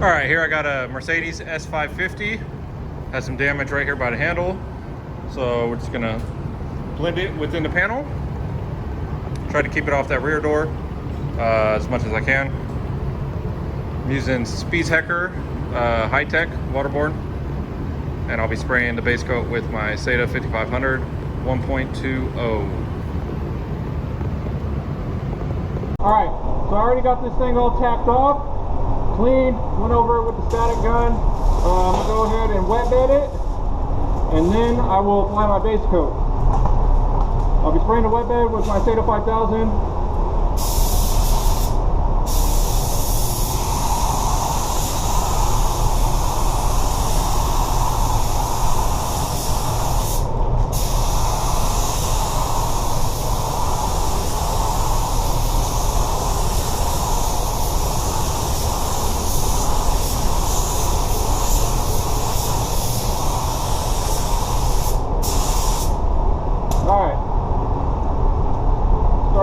All right, here I got a Mercedes S550. Has some damage right here by the handle. So we're just gonna blend it within the panel. Try to keep it off that rear door as much as I can. I'm using Spieshecker high-tech waterborne, and I'll be spraying the base coat with my Seda 5500 1.20. All right, so I already got this thing all tacked off, cleaned, went over it with the static gun. I'm gonna go ahead and wet bed it, and then I will apply my base coat. I'll be spraying the wet bed with my Seda 5000.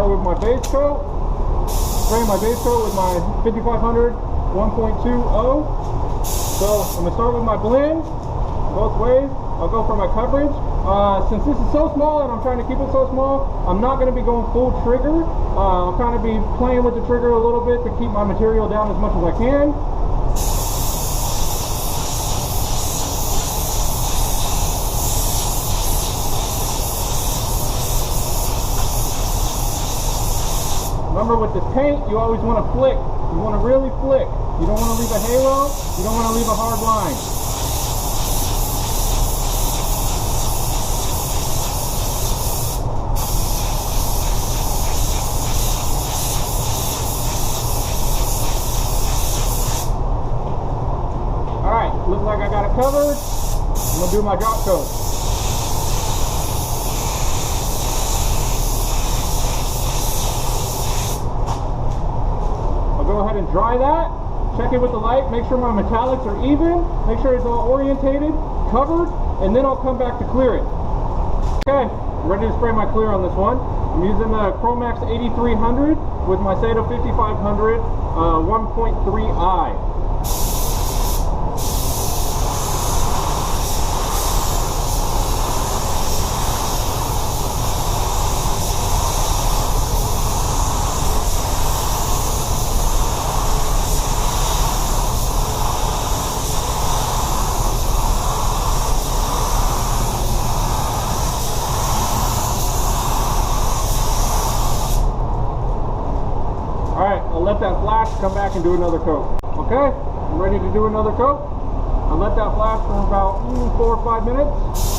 With my base coat, spraying my base coat with my 5500 1.20. So I'm gonna start with my blend both ways. I'll go for my coverage. Since this is so small and I'm trying to keep it so small, I'm not going to be going full trigger. I'll kind of be playing with the trigger a little bit to keep my material down as much as I can. Remember, with this paint, you always want to flick. You want to really flick. You don't want to leave a halo. You don't want to leave a hard line. All right, looks like I got it covered. I'm going to do my drop coat. Go ahead and dry that, check it with the light, make sure my metallics are even, make sure it's all orientated, covered, and then I'll come back to clear it. Okay, I'm ready to spray my clear on this one. I'm using the Chromax 8300 with my Seda 5500 1.3i. I'll let that flash, come back and do another coat. Okay, I'm ready to do another coat. I'll let that flash for about 4 or 5 minutes.